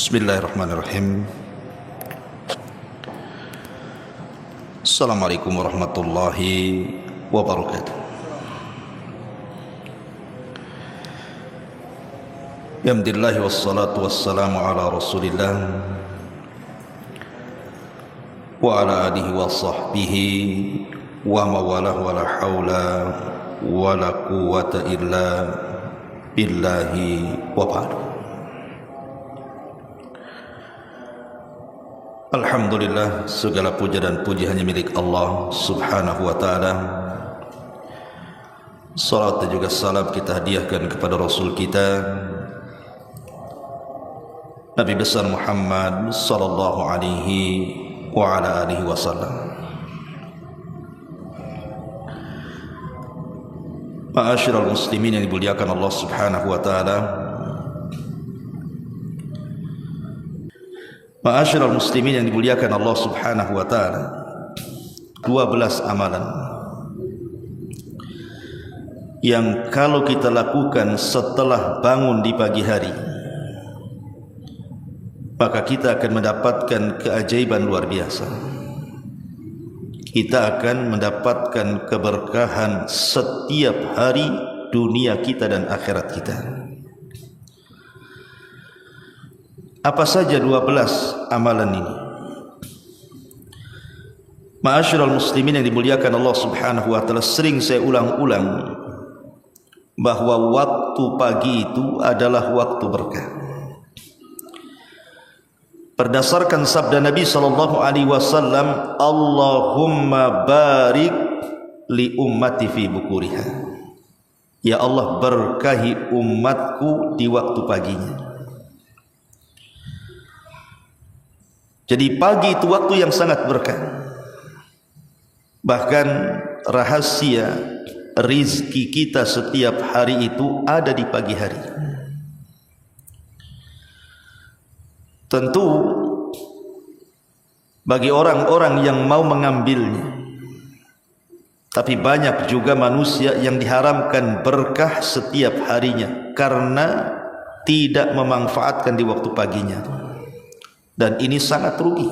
Bismillahirrahmanirrahim. Assalamualaikum warahmatullahi wabarakatuh. Alhamdulillah wassalatu wassalamu ala Rasulillah wa ala alihi wa sahbihi wa mawalah wa la hawla wa la quwwata illa billahi wa ba'du. Alhamdulillah, segala puja dan puji hanya milik Allah subhanahu wa ta'ala. Salat dan juga salam kita hadiahkan kepada Rasul kita Nabi besar Muhammad sallallahu alaihi wa ala alihi wasallam. Ma'asyiral muslimin yang dimuliakan Allah subhanahu wa ta'ala, Ma'asyiral muslimin yang dimuliakan Allah subhanahu wa ta'ala, 12 amalan yang kalau kita lakukan setelah bangun di pagi hari, maka kita akan mendapatkan keajaiban luar biasa. Kita akan mendapatkan keberkahan setiap hari dunia kita dan akhirat kita. Apa saja 12 amalan ini? Ma'asyiral muslimin yang dimuliakan Allah subhanahu wa ta'ala, sering saya ulang-ulang bahwa waktu pagi itu adalah waktu berkah. Berdasarkan sabda Nabi sallallahu alaihi wasallam, Allahumma barik li ummati fi bukuriha. Ya Allah, berkahi umatku di waktu paginya. Jadi pagi itu waktu yang sangat berkah. Bahkan rahasia rizki kita setiap hari itu ada di pagi hari. Tentu bagi orang-orang yang mau mengambilnya. Tapi banyak juga manusia yang diharamkan berkah setiap harinya karena tidak memanfaatkan di waktu paginya. Dan ini sangat rugi.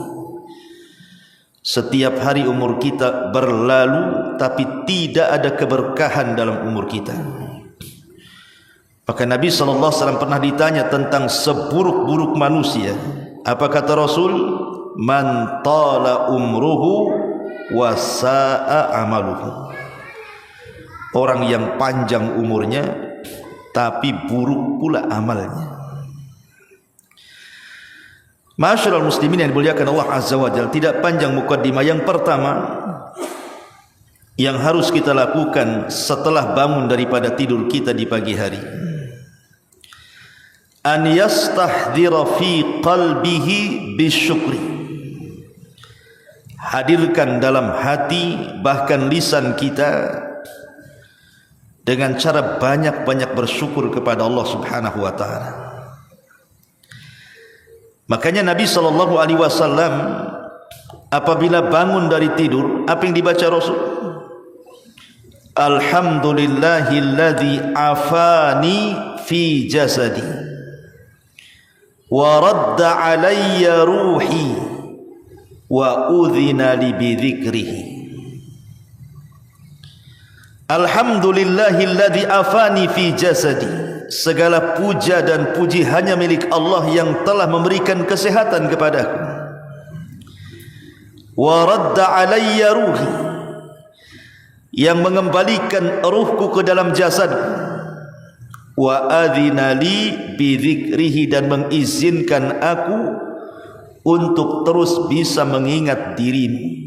Setiap hari umur kita berlalu tapi tidak ada keberkahan dalam umur kita. Maka Nabi SAW pernah ditanya tentang seburuk-buruk manusia. Apa kata Rasul? Man tala umruhu wa sa'a amaluhu. Orang yang panjang umurnya tapi buruk pula amalnya. Ma'asyiral muslimin yang dimuliakan Allah azza wa jalla, tidak panjang mukaddimah. Yang pertama yang harus kita lakukan setelah bangun daripada tidur kita di pagi hari, an yastahdhira fi qalbihi bisyukri. Hadirkan dalam hati bahkan lisan kita dengan cara banyak-banyak bersyukur kepada Allah subhanahu wa ta'ala. Makanya Nabi SAW apabila bangun dari tidur, apa yang dibaca Rasul? Alhamdulillahilladzi afani fi jasadi wa radda alayya ruhi wa udhina li bidzikrihi. Alhamdulillahilladzi afani fi jasadi. Segala puja dan puji hanya milik Allah yang telah memberikan kesehatan kepadaku. Wa radda alayya ruhi, yang mengembalikan ruhku ke dalam jasad. Wa adhina li bidzikrihi, dan mengizinkan aku untuk terus bisa mengingat dirimu.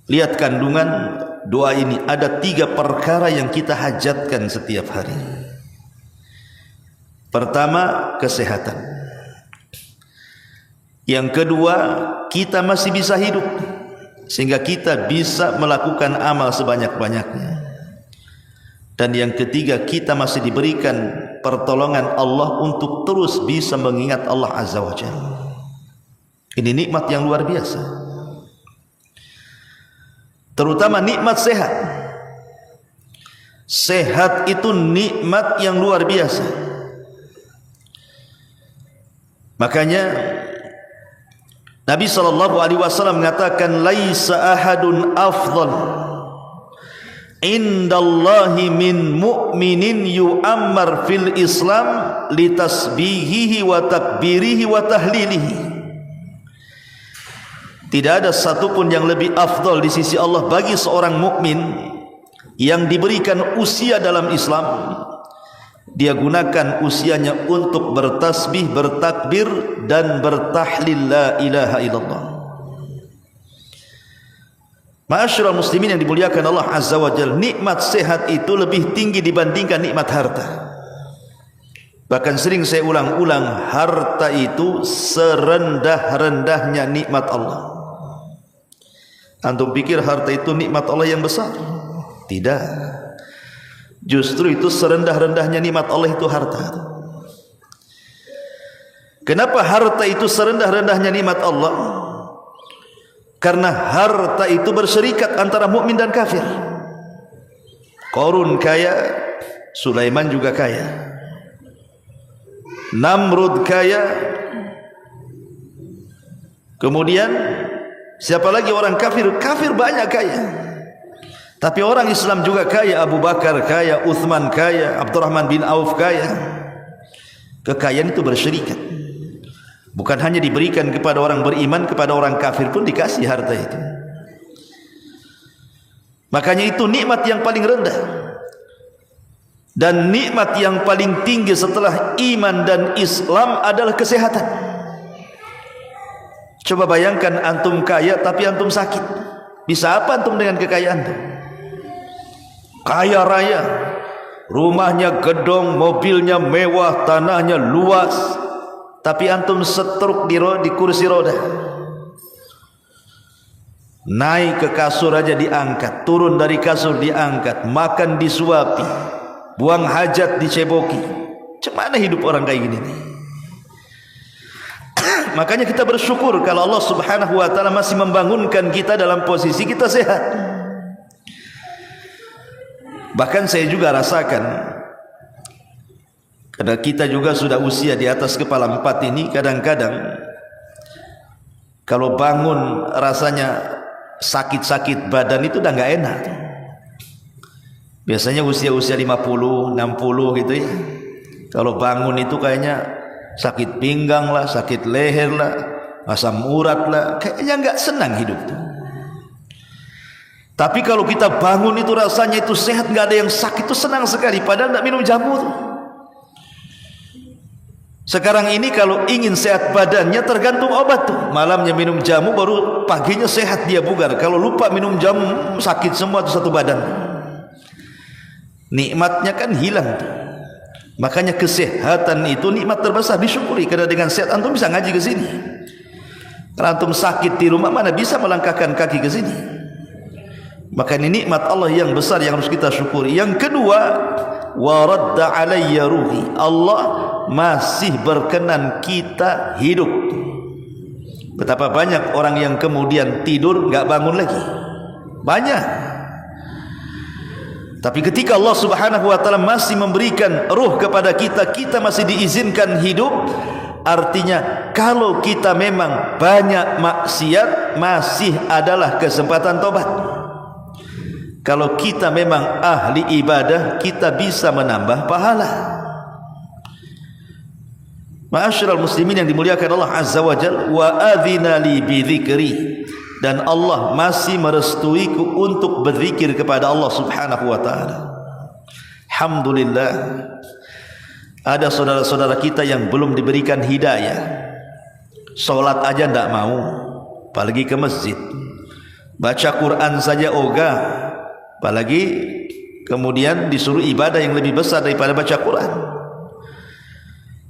Lihat kandungan doa ini. Ada 3 perkara yang kita hajatkan setiap hari. Pertama, kesehatan. Yang kedua, kita masih bisa hidup sehingga kita bisa melakukan amal sebanyak-banyaknya. Dan yang ketiga, kita masih diberikan pertolongan Allah untuk terus bisa mengingat Allah azza wa jalla. Ini nikmat yang luar biasa. Terutama nikmat sehat. Sehat itu nikmat yang luar biasa. Makanya Nabi SAW mengatakan, laisa ahadun afdal indallahi min mu'minin yu'ammar fil Islam litasbihihi wa takbirihi wa tahlilihi. Tidak ada satupun yang lebih afdal di sisi Allah bagi seorang mukmin yang diberikan usia dalam Islam, dia gunakan usianya untuk bertasbih, bertakbir dan bertahlil la ilaha illallah. Ma'asyiral muslimin yang dimuliakan Allah Azza wa Jalla, nikmat sehat itu lebih tinggi dibandingkan nikmat harta. Bahkan sering saya ulang-ulang, harta itu serendah-rendahnya nikmat Allah. Antum pikir harta itu nikmat Allah yang besar? Tidak. Justru itu serendah-rendahnya nikmat Allah itu harta. Kenapa harta itu serendah-rendahnya nikmat Allah? Karena harta itu berserikat antara mukmin dan kafir. Qarun kaya, Sulaiman juga kaya. Namrud kaya. Kemudian siapa lagi orang kafir? Kafir banyak kaya. Tapi orang Islam juga kaya. Abu Bakar kaya, Uthman kaya, Abdurrahman bin Auf kaya. Kekayaan itu berserikat. Bukan hanya diberikan kepada orang beriman, kepada orang kafir pun dikasih harta itu. Makanya itu nikmat yang paling rendah. Dan nikmat yang paling tinggi setelah iman dan Islam adalah kesehatan. Coba bayangkan antum kaya tapi antum sakit. Bisa apa antum dengan kekayaan itu? Kaya raya, rumahnya gedong, mobilnya mewah, tanahnya luas, tapi antum setruk di kursi roda. Naik ke kasur aja diangkat, turun dari kasur diangkat, makan disuapi, buang hajat diceboki. Cemana hidup orang kayak gini nih? Makanya kita bersyukur kalau Allah Subhanahu wa taala masih membangunkan kita dalam posisi kita sehat. Bahkan saya juga rasakan, karena kita juga sudah usia di atas kepala 4 ini, kadang-kadang kalau bangun rasanya sakit-sakit badan itu udah gak enak. Biasanya usia-usia 50, 60 gitu ya, kalau bangun itu kayaknya sakit pinggang lah, sakit leher lah, asam urat lah, kayaknya gak senang hidup tuh. Tapi kalau kita bangun itu rasanya itu sehat, gak ada yang sakit, itu senang sekali. Padahal gak minum jamu tuh. Sekarang ini kalau ingin sehat badannya tergantung obat tuh. Malamnya minum jamu, baru paginya sehat dia bugar. Kalau lupa minum jamu, sakit semua tuh satu badan. Nikmatnya kan hilang tuh. Makanya kesehatan itu nikmat terbesar, disyukuri. Karena dengan sehat antum bisa ngaji ke sini. Kalau antum sakit di rumah, mana bisa melangkahkan kaki ke sini. Maka ini nikmat Allah yang besar yang harus kita syukuri. Yang kedua, waradda alayya ruhi, Allah masih berkenan kita hidup. Betapa banyak orang yang kemudian tidur gak bangun lagi, banyak. Tapi ketika Allah Subhanahu wa taala masih memberikan ruh kepada kita, kita masih diizinkan hidup. Artinya kalau kita memang banyak maksiat, masih adalah kesempatan tobat. Kalau kita memang ahli ibadah, kita bisa menambah pahala. Ma'asyiral muslimin yang dimuliakan Allah Azza wa Jalla, wa adzina li bi dzikri, dan Allah masih merestuiku untuk berzikir kepada Allah Subhanahu wa taala. Alhamdulillah, ada saudara-saudara kita yang belum diberikan hidayah. Salat aja tidak mau, apalagi ke masjid. Baca Quran saja ogah, apalagi kemudian disuruh ibadah yang lebih besar daripada baca Quran.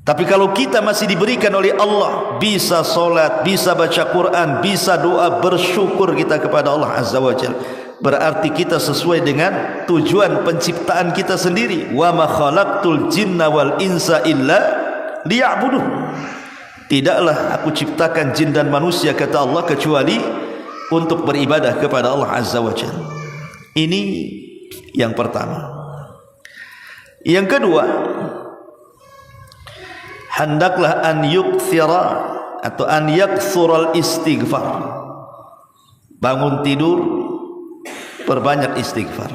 Tapi kalau kita masih diberikan oleh Allah, bisa solat, bisa baca Quran, bisa doa, bersyukur kita kepada Allah Azza wa Jalla, berarti kita sesuai dengan tujuan penciptaan kita sendiri. Wa ma khalaqtul jinna wal insa illa liya'buduh. Tidaklah aku ciptakan jin dan manusia, kata Allah, kecuali untuk beribadah kepada Allah Azza wa Jalla. Ini yang pertama. Yang kedua, hendaklah an yukthira atau an yakthural istighfar. Bangun tidur perbanyak istighfar.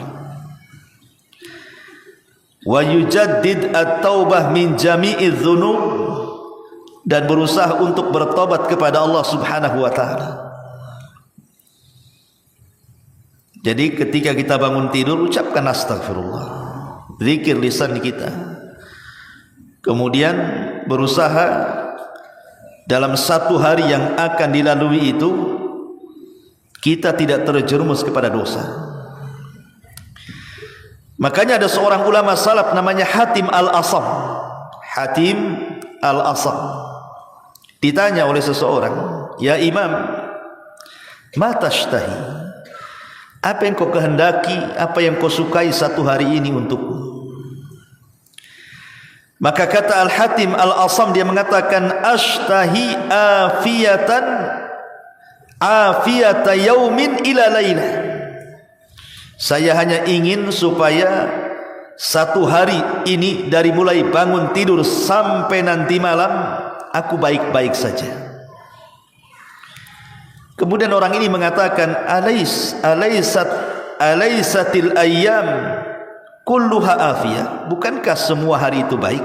Wa yujaddid at-taubah min jami'i dzunub, dan berusaha untuk bertobat kepada Allah Subhanahu wa taala. Jadi ketika kita bangun tidur ucapkan astagfirullah, zikir lisan kita. Kemudian berusaha dalam satu hari yang akan dilalui itu kita tidak terjerumus kepada dosa. Makanya ada seorang ulama salaf namanya Hatim Al-Asam. Hatim Al-Asam ditanya oleh seseorang, "Ya Imam, ma tashtahi? Apa yang kau kehendaki, apa yang kau sukai satu hari ini untukku?" Maka kata Al-Hatim Al-Asam, dia mengatakan, "Ashtahi afiyata yaumin ila lailah." Saya hanya ingin supaya satu hari ini dari mulai bangun tidur sampai nanti malam aku baik-baik saja. Kemudian orang ini mengatakan, alaisatil ayyam kulluha afiyah? Bukankah semua hari itu baik?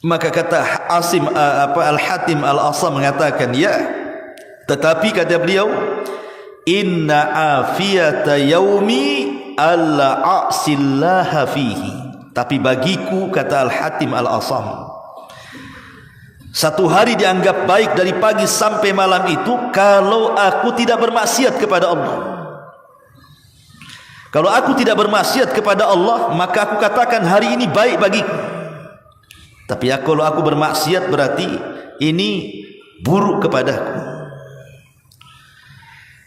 Maka kata Al-Hatim Al-Asam mengatakan, ya, tetapi kata beliau, inna afiyata yaumi alla a'sillaha fihi. Tapi bagiku, kata Al-Hatim Al-Asam, satu hari dianggap baik dari pagi sampai malam itu kalau aku tidak bermaksiat kepada Allah. Kalau aku tidak bermaksiat kepada Allah, maka aku katakan hari ini baik bagiku. Tapi kalau aku bermaksiat berarti ini buruk kepadaku.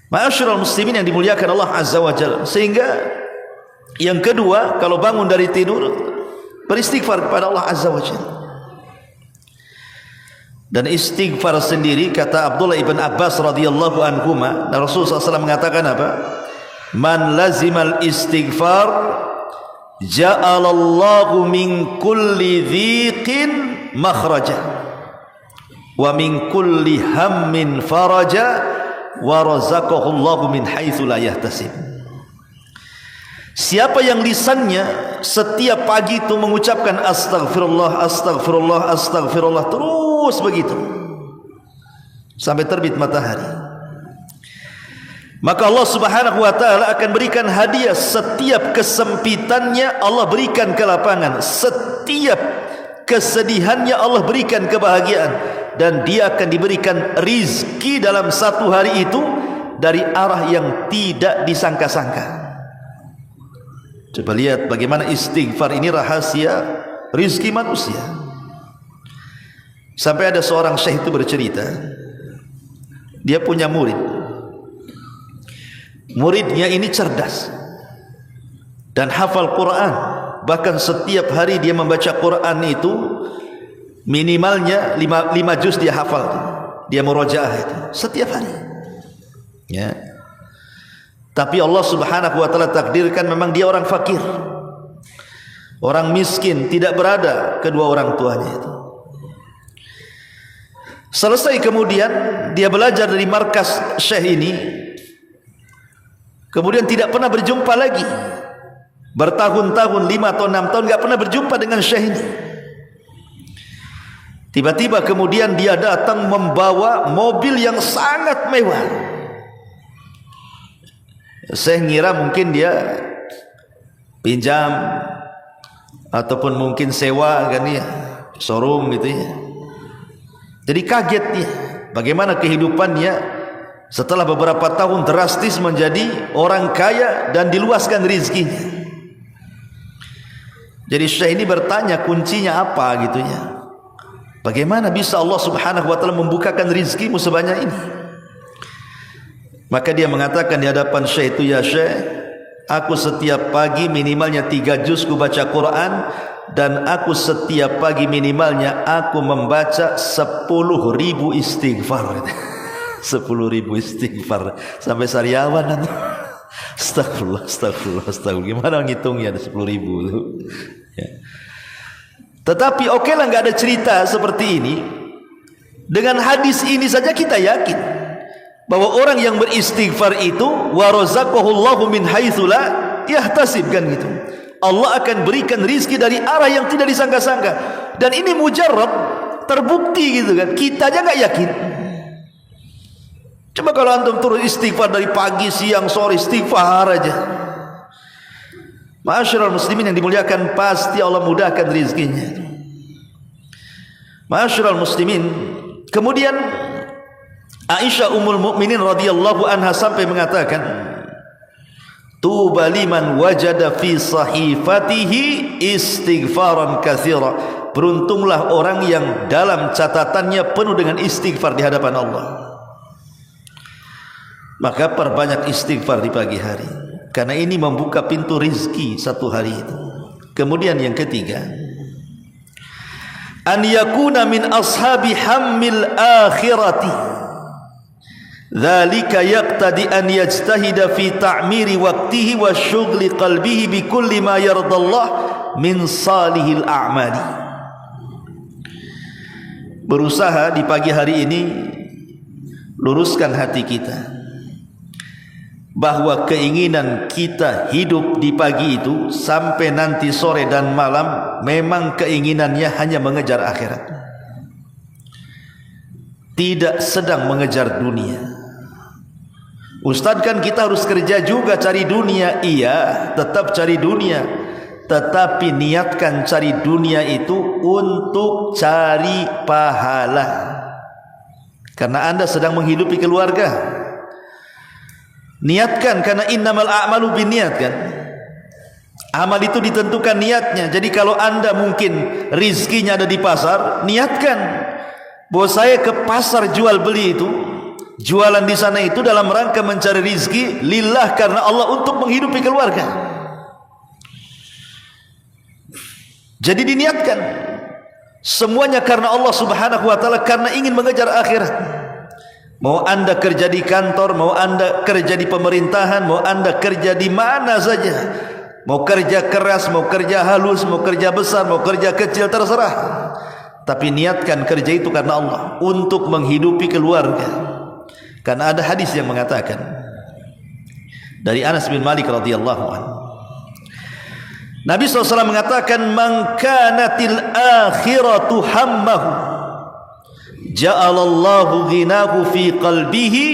Ma'asyiral muslimin yang dimuliakan Allah Azza wa Jalla. Sehingga yang kedua, kalau bangun dari tidur beristighfar kepada Allah Azza wa Jalla. Dan istighfar sendiri, kata Abdullah ibn Abbas radhiyallahu anhuma, Rasulullah SAW mengatakan apa? Man lazimal istighfar ja'alallahu min kulli dhiqin makhraja wa min kulli hammin faraja wa razaqahu Allahu min haitsu la yahtasib. Siapa yang lisannya setiap pagi itu mengucapkan astagfirullah, astagfirullah, astagfirullah terus begitu sampai terbit matahari, maka Allah Subhanahu wa taala akan berikan hadiah. Setiap kesempitannya Allah berikan kelapangan, setiap kesedihannya Allah berikan kebahagiaan, dan dia akan diberikan rizki dalam satu hari itu dari arah yang tidak disangka-sangka. Coba lihat bagaimana istighfar ini rahasia rizki manusia. Sampai ada seorang syekh itu bercerita, dia punya murid. Muridnya ini cerdas dan hafal Quran. Bahkan setiap hari dia membaca Quran itu minimalnya 5 juz dia hafal. Dia murojaah itu setiap hari. Ya. Tapi Allah Subhanahu wa taala takdirkan memang dia orang fakir, orang miskin, tidak berada kedua orang tuanya itu. Selesai kemudian dia belajar dari markas syekh ini, kemudian tidak pernah berjumpa lagi. Bertahun-tahun, 5 atau 6 tahun enggak pernah berjumpa dengan syekh ini. Tiba-tiba kemudian dia datang membawa mobil yang sangat mewah. Saya ngira mungkin dia pinjam ataupun mungkin sewa kan ya, showroom gitu ya. Jadi kaget dia bagaimana kehidupannya setelah beberapa tahun drastis menjadi orang kaya dan diluaskan rezekinya. Jadi syekh ini bertanya, kuncinya apa gitu ya? Bagaimana bisa Allah Subhanahu wa taala membukakan rezekimu sebanyak ini? Maka dia mengatakan di hadapan syekh itu, ya syekh, aku setiap pagi minimalnya 3 juz ku baca Quran, dan aku setiap pagi minimalnya aku membaca 10.000 istighfar. 10.000 istighfar sampai sariawan. Astagfirullah, astagfirullah, astagfirullah. Gimana ngitungnya ada 10.000 itu? Ya. Tetapi okelah nggak ada cerita seperti ini. Dengan hadis ini saja kita yakin bahwa orang yang beristighfar itu wa razaqahullahu min haitsu la yahtasib, kan gitu. Allah akan berikan rizki dari arah yang tidak disangka-sangka. Dan ini mujarrad, terbukti gitu kan. Kita aja nggak yakin. Coba kalau antum turun istighfar dari pagi, siang, sore, istighfar aja. Ma'asyiral muslimin yang dimuliakan, pasti Allah mudahkan rizkinya. Ma'asyiral muslimin, kemudian Aisyah ummul mukminin radhiyallahu anha sampai mengatakan, tuba liman wajada fi sahifatihi istighfaran katsira. Beruntunglah orang yang dalam catatannya penuh dengan istighfar di hadapan Allah. Maka perbanyak istighfar di pagi hari, karena ini membuka pintu rizki satu hari itu. Kemudian yang ketiga, an yakuna min ashabi hammil akhirati. Dzalika yaqtadi an yajtahida fi ta'miri waqtihi wa syughli qalbihi bi kulli ma yardallah min salihil a'mali. Berusaha di pagi hari ini luruskan hati kita bahwa keinginan kita hidup di pagi itu sampai nanti sore dan malam memang keinginannya hanya mengejar akhirat, tidak sedang mengejar dunia. Ustaz, kan kita harus kerja juga cari dunia. Iya, tetap cari dunia, tetapi niatkan cari dunia itu untuk cari pahala, karena anda sedang menghidupi keluarga. Niatkan, karena innamal a'malu binniyat, kan. Amal itu ditentukan niatnya. Jadi kalau anda mungkin rizkinya ada di pasar, niatkan bahwa saya ke pasar jual beli itu, jualan di sana itu dalam rangka mencari rizki lillah, karena Allah, untuk menghidupi keluarga. Jadi diniatkan semuanya karena Allah subhanahu wa ta'ala, karena ingin mengejar akhirat. Mau anda kerja di kantor, mau anda kerja di pemerintahan, mau anda kerja di mana saja, mau kerja keras, mau kerja halus, mau kerja besar, mau kerja kecil, terserah. Tapi niatkan kerja itu karena Allah, untuk menghidupi keluarga. Karena ada hadis yang mengatakan dari Anas bin Malik radhiyallahu anhu, Nabi SAW mengatakan, man kanatil akhiratu hammahu ja'alallahu ghinahu fi qalbihi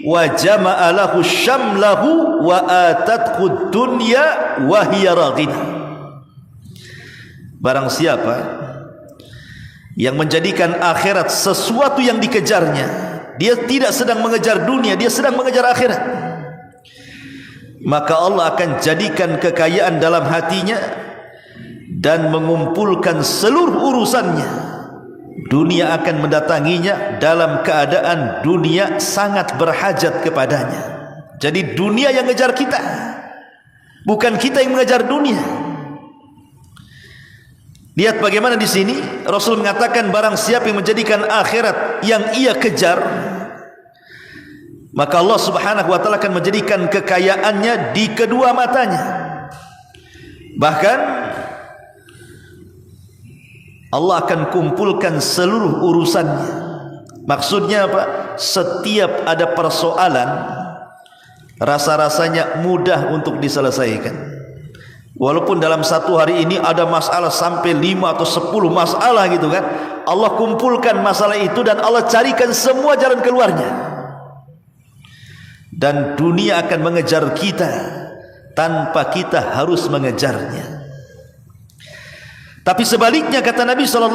wa jama'a lahu syamlahu wa atathu dunya wa hiya raghibah. Barang siapa yang menjadikan akhirat sesuatu yang dikejarnya, dia tidak sedang mengejar dunia, dia sedang mengejar akhirat, maka Allah akan jadikan kekayaan dalam hatinya dan mengumpulkan seluruh urusannya. Dunia akan mendatanginya dalam keadaan dunia sangat berhajat kepadanya. Jadi dunia yang mengejar kita, bukan kita yang mengejar dunia. Lihat bagaimana di sini Rasul mengatakan, barang siapa yang menjadikan akhirat yang ia kejar, maka Allah subhanahu wa ta'ala akan menjadikan kekayaannya di kedua matanya. Bahkan Allah akan kumpulkan seluruh urusannya. Maksudnya apa? Setiap ada persoalan, rasa-rasanya mudah untuk diselesaikan. Walaupun dalam satu hari ini ada masalah sampai 5 atau 10 masalah gitu kan, Allah kumpulkan masalah itu dan Allah carikan semua jalan keluarnya. Dan dunia akan mengejar kita tanpa kita harus mengejarnya. Tapi sebaliknya kata Nabi SAW,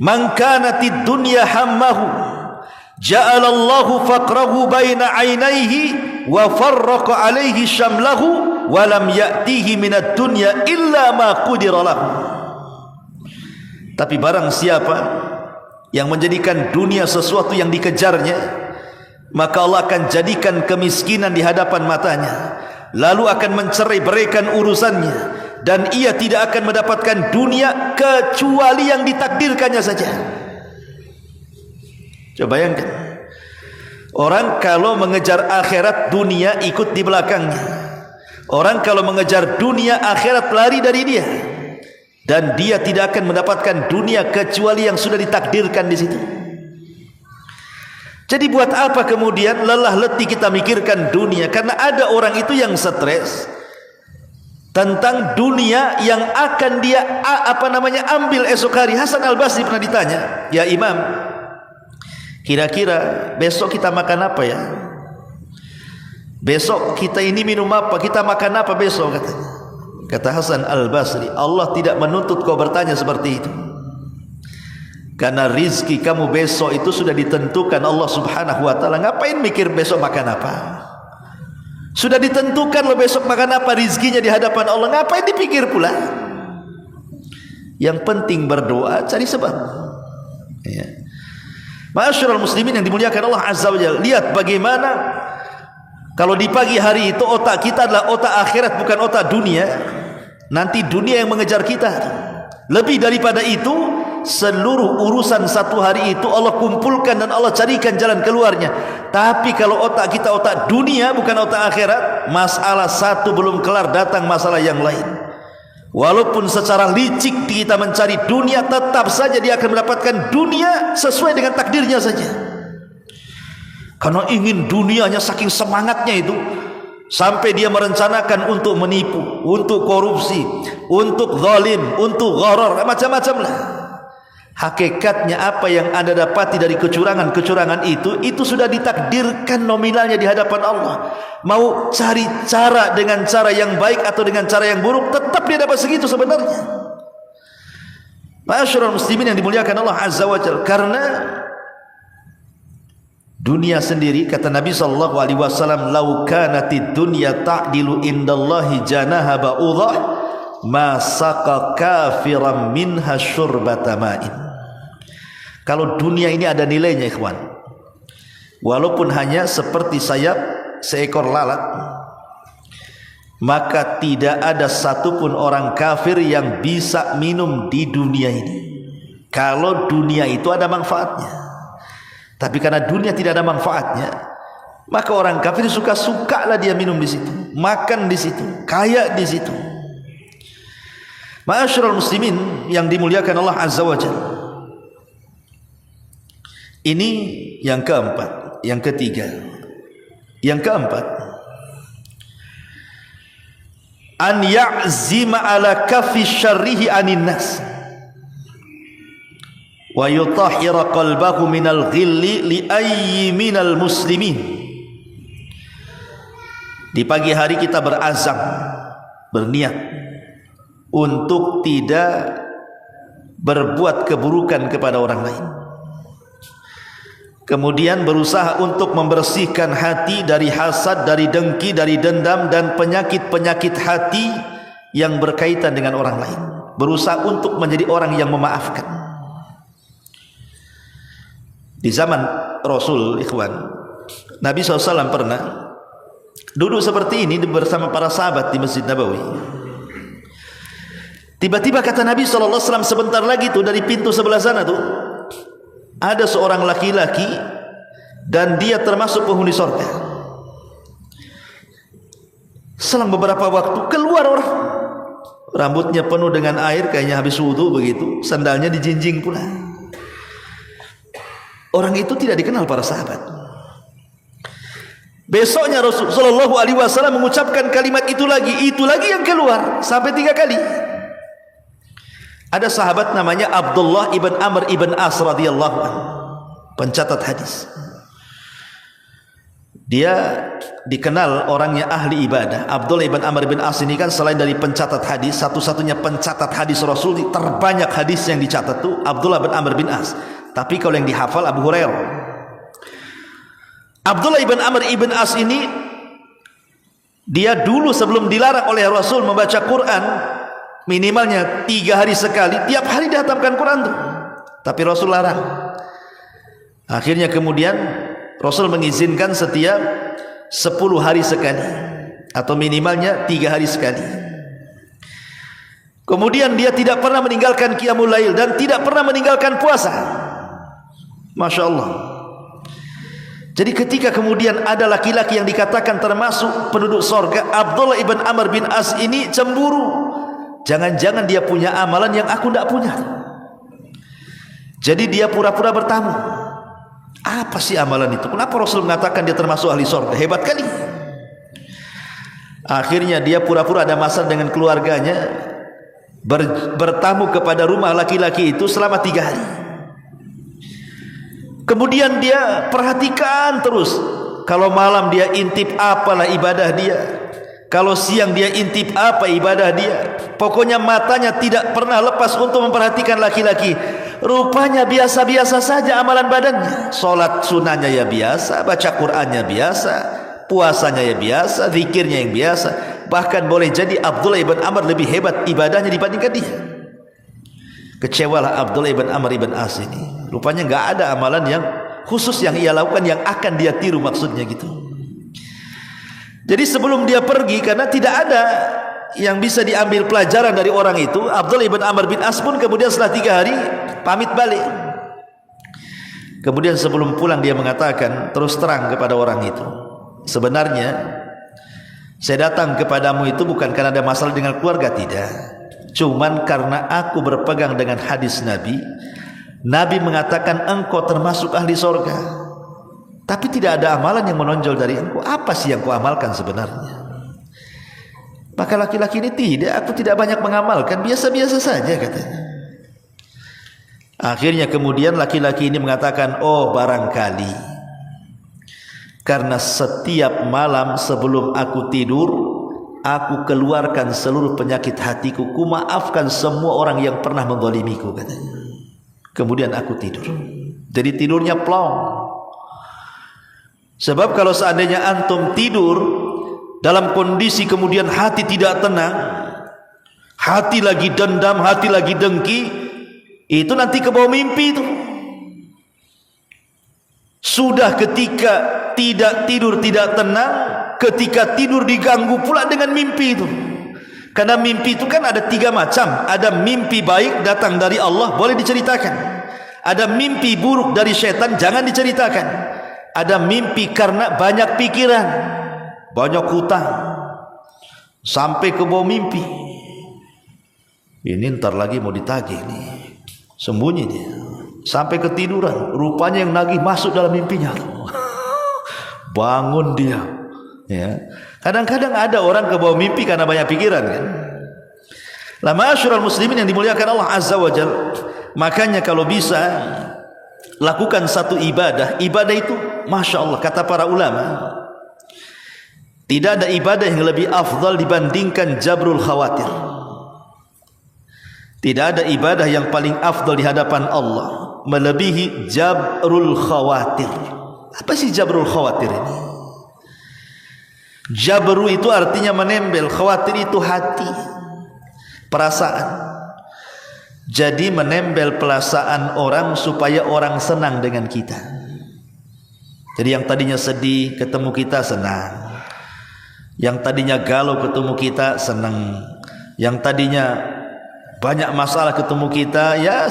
man kanatid dunya hammahu ja'alallahu faqrahu baina ainaihi wa farraqa alaihi syamlahu wa lam ya'tihi minad dunya illa ma qudira lahu. Tapi barang siapa yang menjadikan dunia sesuatu yang dikejarnya, maka Allah akan jadikan kemiskinan di hadapan matanya, lalu akan mencerai-beraikan urusannya, dan ia tidak akan mendapatkan dunia kecuali yang ditakdirkannya saja. Coba bayangkan, orang kalau mengejar akhirat, dunia ikut di belakangnya. Orang kalau mengejar dunia, akhirat lari dari dia. dan dia tidak akan mendapatkan dunia kecuali yang sudah ditakdirkan di situ. Jadi buat apa kemudian lelah letih kita mikirkan dunia? Karena ada orang itu yang stres tentang dunia yang akan dia ambil esok hari. Hasan Al-Basri pernah ditanya, "Ya Imam, kira-kira besok kita makan apa ya? Besok kita ini minum apa? Kita makan apa besok?" katanya. Kata Hasan Al-Basri, "Allah tidak menuntut kau bertanya seperti itu. Karena rizki kamu besok itu sudah ditentukan Allah Subhanahu wa ta'ala. Ngapain mikir besok makan apa? Sudah ditentukan lo besok makan apa, rizkinya di hadapan Allah. Ngapain dipikir pula? Yang penting berdoa, cari sebab." Ya. Ma'asyiral muslimin yang dimuliakan Allah Azza wa Jalla, lihat bagaimana kalau di pagi hari itu otak kita adalah otak akhirat, bukan otak dunia. Nanti dunia yang mengejar kita. Lebih daripada itu, seluruh urusan satu hari itu Allah kumpulkan dan Allah carikan jalan keluarnya. Tapi kalau otak kita otak dunia, bukan otak akhirat, masalah satu belum kelar, datang masalah yang lain. Walaupun secara licik kita mencari dunia, tetap saja dia akan mendapatkan dunia sesuai dengan takdirnya saja. Karena ingin dunianya, saking semangatnya itu, sampai dia merencanakan untuk menipu, untuk korupsi, untuk zalim, untuk gharar, macam-macam lah. Hakikatnya apa yang Anda dapati dari kecurangan-kecurangan itu sudah ditakdirkan nominalnya di hadapan Allah. Mau cari cara dengan cara yang baik atau dengan cara yang buruk, tetap dia dapat segitu sebenarnya. Ma'asyiral muslimin yang dimuliakan Allah Azza wa Jalla, karena dunia sendiri, kata Nabi sallallahu alaihi wasallam, "Lau kanatid dunya ta'dilu indallahi janaha ba'udhah, ma saqa kafiran minha syurbata ma'in." Kalau dunia ini ada nilainya, ikhwan, walaupun hanya seperti sayap seekor lalat, maka tidak ada satupun orang kafir yang bisa minum di dunia ini. Kalau dunia itu ada manfaatnya. Tapi karena dunia tidak ada manfaatnya, maka orang kafir suka-suka lah dia minum di situ, makan di situ, kaya di situ. Ma'asyiral muslimin yang dimuliakan Allah Azza wa Jalla. Ini yang keempat, yang ketiga. Yang keempat, an ya'zima ala kafi syarrihi anin nas wa yutahhira qalbahu minal ghilli li ayyi minal muslimin. Di pagi hari kita berazam, berniat untuk tidak berbuat keburukan kepada orang lain. Kemudian berusaha untuk membersihkan hati dari hasad, dari dengki, dari dendam dan penyakit-penyakit hati yang berkaitan dengan orang lain. Berusaha untuk menjadi orang yang memaafkan. Di zaman Rasul, ikhwan, Nabi SAW pernah duduk seperti ini bersama para sahabat di Masjid Nabawi. Tiba-tiba kata Nabi SAW, sebentar lagi tuh dari pintu sebelah sana tuh ada seorang laki-laki dan dia termasuk penghuni surga. Selang beberapa waktu keluar orang, rambutnya penuh dengan air, kayaknya habis wudu begitu, sandalnya dijinjing pula. Orang itu tidak dikenal para sahabat. Besoknya Rasulullah Shallallahu Alaihi Wasallam mengucapkan kalimat itu lagi yang keluar sampai 3 kali. Ada sahabat namanya Abdullah ibn Amr ibn As radhiyallahu anhu, pencatat hadis. Dia dikenal orangnya ahli ibadah. Abdullah ibn Amr ibn As ini kan selain dari pencatat hadis, satu-satunya pencatat hadis Rasul, terbanyak hadis yang dicatat tuh Abdullah ibn Amr bin As. Tapi kalau yang dihafal Abu Hurairah. Abdullah ibn Amr ibn As ini, dia dulu sebelum dilarang oleh Rasul membaca Quran, minimalnya 3 hari sekali, tiap hari dihatamkan Quran tuh. Tapi Rasul larang. Akhirnya kemudian Rasul mengizinkan setiap 10 hari sekali, atau minimalnya 3 hari sekali. Kemudian dia tidak pernah meninggalkan qiyamul lail dan tidak pernah meninggalkan puasa. Masya Allah. Jadi ketika kemudian ada laki-laki yang dikatakan termasuk penduduk sorga, Abdullah ibn Amr bin As ini cemburu. Jangan-jangan dia punya amalan yang aku tidak punya. Jadi dia pura-pura bertamu. Apa sih amalan itu? Kenapa Rasul mengatakan dia termasuk ahli surga? Hebat kali. Akhirnya dia pura-pura ada masalah dengan keluarganya, bertamu kepada rumah laki-laki itu selama 3 hari. Kemudian dia perhatikan terus. Kalau malam dia intip apalah ibadah dia, kalau siang dia intip apa ibadah dia. Pokoknya matanya tidak pernah lepas untuk memperhatikan laki-laki. Rupanya biasa-biasa saja amalan badannya. Solat sunahnya ya biasa, baca Qur'annya biasa, puasanya ya biasa, zikirnya yang biasa. Bahkan boleh jadi Abdullah ibn Amr lebih hebat ibadahnya dibandingkan dia. Kecewalah Abdullah ibn Amr ibn As ini. Rupanya nggak ada amalan yang khusus yang ia lakukan yang akan dia tiru, maksudnya gitu. Jadi sebelum dia pergi, karena tidak ada yang bisa diambil pelajaran dari orang itu, Abdullah ibn Amr bin As pun kemudian setelah 3 hari pamit balik. Kemudian sebelum pulang dia mengatakan terus terang kepada orang itu, sebenarnya saya datang kepadamu itu bukan karena ada masalah dengan keluarga, tidak. Cuman karena aku berpegang dengan hadis Nabi. Nabi mengatakan engkau termasuk ahli surga, tapi tidak ada amalan yang menonjol dari engkau. Apa sih yang kau amalkan sebenarnya? Maka laki-laki ini, tidak, aku tidak banyak mengamalkan, biasa-biasa saja katanya. Akhirnya kemudian laki-laki ini mengatakan, oh barangkali karena setiap malam sebelum aku tidur, aku keluarkan seluruh penyakit hatiku, ku maafkan semua orang yang pernah menzalimiku katanya. Kemudian aku tidur. Jadi tidurnya plong. Sebab kalau seandainya antum tidur dalam kondisi kemudian hati tidak tenang, hati lagi dendam, hati lagi dengki, itu nanti ke bawah mimpi itu. Sudah ketika tidak tidur tidak tenang, ketika tidur diganggu pula dengan mimpi itu. Karena mimpi itu kan ada 3 macam. Ada mimpi baik datang dari Allah, boleh diceritakan. Ada mimpi buruk dari setan, jangan diceritakan. Ada mimpi karena banyak pikiran, banyak hutang, sampai ke bawah mimpi. Ini ntar lagi mau ditagih nih, sembunyi dia, sampai ketiduran. Rupanya yang nagih masuk dalam mimpinya. Bangun dia, ya. Kadang-kadang ada orang ke bawah mimpi karena banyak pikiran kan. La ma'asyiral muslimin yang dimuliakan Allah Azza wa Jalla. Makanya kalau bisa lakukan satu ibadah, ibadah itu Masya Allah kata para ulama, tidak ada ibadah yang lebih afdal dibandingkan jabrul khawatir. Tidak ada ibadah yang paling afdal di hadapan Allah melebihi jabrul khawatir. Apa sih jabrul khawatir ini? Jabru itu artinya menembel, khawatir itu hati, perasaan. Jadi menembel perasaan orang supaya orang senang dengan kita. Jadi yang tadinya sedih ketemu kita senang, yang tadinya galau ketemu kita senang, yang tadinya banyak masalah ketemu kita, ya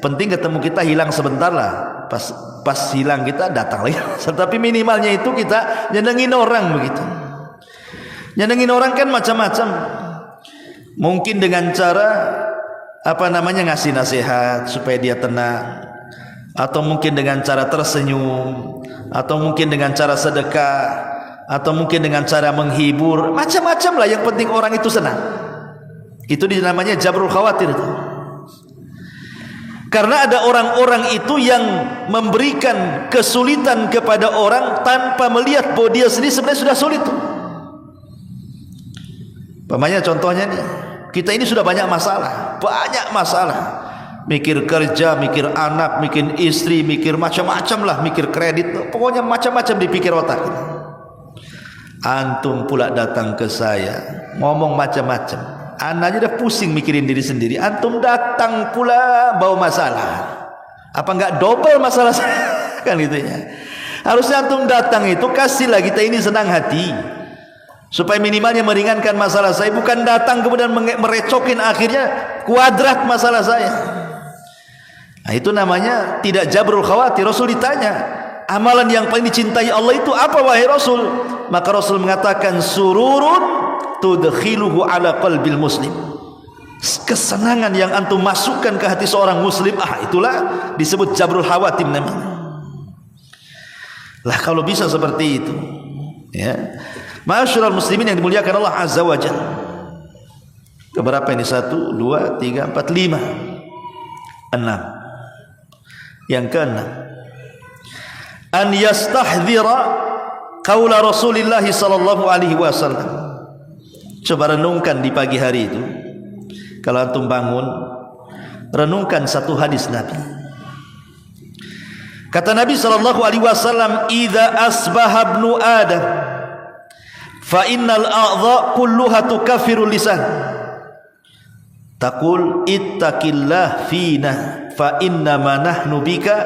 penting ketemu kita hilang sebentar lah. Pas hilang kita datang lagi. Tapi minimalnya itu kita nyenengin orang begitu. Nyenengin orang kan macam-macam. Mungkin dengan cara ngasih nasihat supaya dia tenang, atau mungkin dengan cara tersenyum, atau mungkin dengan cara sedekah, atau mungkin dengan cara menghibur, macam-macam lah. Yang penting orang itu senang. Itu namanya jabrul khawatir itu. Karena ada orang-orang itu yang memberikan kesulitan kepada orang tanpa melihat bahwa dia sendiri sebenarnya sudah sulit. Pamannya contohnya nih, kita ini sudah banyak masalah, mikir kerja, mikir anak, mikir istri, mikir macam-macam lah, mikir kredit, pokoknya macam-macam dipikir otak. Antum pula datang ke saya ngomong macam-macam, anaknya udah pusing mikirin diri sendiri. Antum datang pula bawa masalah, apa enggak double masalah saya? Kan gitu ya. Harusnya antum datang itu kasihlah kita ini senang hati, supaya minimalnya meringankan masalah saya, bukan datang kemudian merecokin akhirnya kuadrat masalah saya. Nah, itu namanya tidak jabrul khawatir. Rasul ditanya, amalan yang paling dicintai Allah itu apa wahai Rasul? Maka Rasul mengatakan, sururun tudkhiluhu ala qalbil muslim. kesenangan yang antum masukkan ke hati seorang muslim, itulah disebut jabrul hawatim namanya. Lah kalau bisa seperti itu, ya. Ma'asyiral muslimin yang dimuliakan Allah Azza wa Jalla. Keberapa ini? 1, 2, 3, 4, 5, 6. Yang keenam, an yastahdhira qaula Rasulillah sallallahu alaihi wasallam. Coba renungkan di pagi hari itu, kalau antum bangun, renungkan satu hadis Nabi. Kata Nabi sallallahu alaihi wasallam, "Idza asbaha ibnu Adam fa innal a'dha kulluha tukaffiru lisan. Taqul ittaqillah fina fa inna ma nahnu bika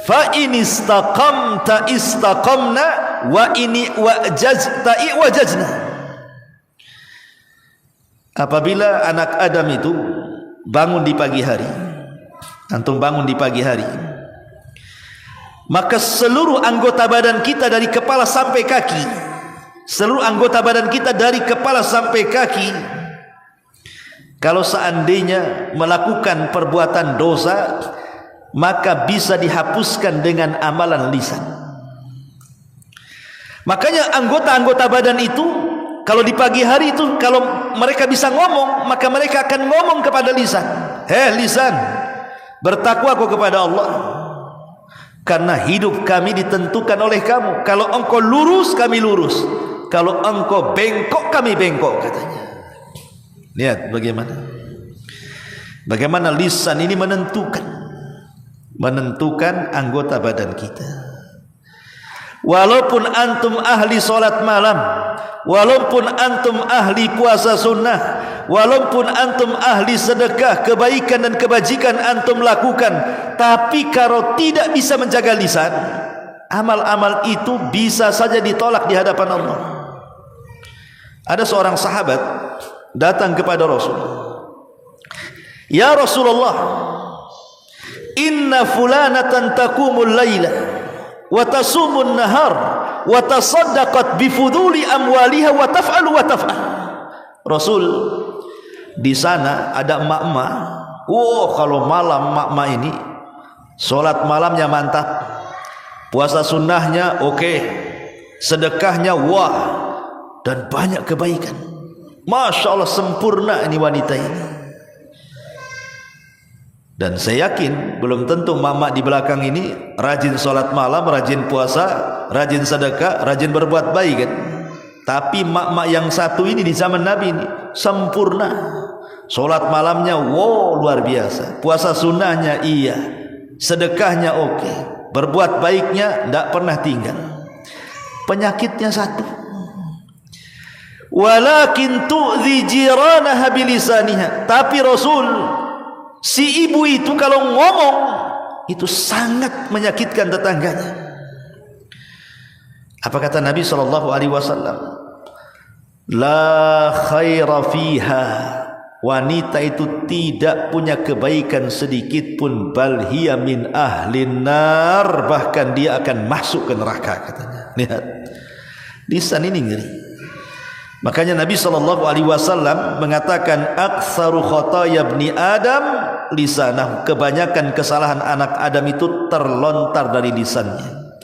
fa in istaqamta istaqamna wa ini wajajta wajajna." Apabila anak Adam itu bangun di pagi hari, antum bangun di pagi hari, maka seluruh anggota badan kita dari kepala sampai kaki, seluruh anggota badan kita dari kepala sampai kaki, kalau seandainya melakukan perbuatan dosa, maka bisa dihapuskan dengan amalan lisan. Makanya anggota-anggota badan itu, kalau di pagi hari itu, kalau mereka bisa ngomong, maka mereka akan ngomong kepada lisan, lisan, bertakwa kau kepada Allah, karena hidup kami ditentukan oleh kamu. Kalau engkau lurus, kami lurus. Kalau engkau bengkok, kami bengkok, katanya. Lihat bagaimana lisan ini menentukan anggota badan kita. Walaupun antum ahli solat malam, walaupun antum ahli puasa sunnah, walaupun antum ahli sedekah, kebaikan dan kebajikan antum lakukan, tapi kalau tidak bisa menjaga lisan, amal-amal itu bisa saja ditolak di hadapan Allah. Ada seorang sahabat datang kepada Rasul, "Ya Rasulullah, inna fulanatan taqumul laila wa tasumun nahar wa tasaddaqat bifuduli amwaliha wa taf'alu wa taf'al." Rasul, di sana ada emak-emak. Kalau malam emak-emak ini solat malamnya mantap, puasa sunnahnya oke, sedekahnya dan banyak kebaikan. Masya Allah, sempurna ini wanita ini. Dan saya yakin belum tentu mama di belakang ini rajin sholat malam, rajin puasa, rajin sedekah, rajin berbuat baik kan. Tapi mak-mak yang satu ini di zaman Nabi ini sempurna. Sholat malamnya luar biasa, puasa sunnahnya iya, sedekahnya oke, berbuat baiknya tidak pernah tinggal. Penyakitnya satu, walakin tu'dhi jiranaha bilisaniha. Tapi Rasul, si ibu itu kalau ngomong itu sangat menyakitkan tetangganya. Apa kata Nabi SAW? La khaira fiha. Wanita itu tidak punya kebaikan sedikit pun. Bal hiya min ahlin nar. Bahkan dia akan masuk ke neraka, katanya. Lihat, lisan ini ngeri. Makanya Nabi SAW mengatakan, aktsaru khotaya ibni Adam lisanah. Kebanyakan kesalahan anak Adam itu terlontar dari lisannya.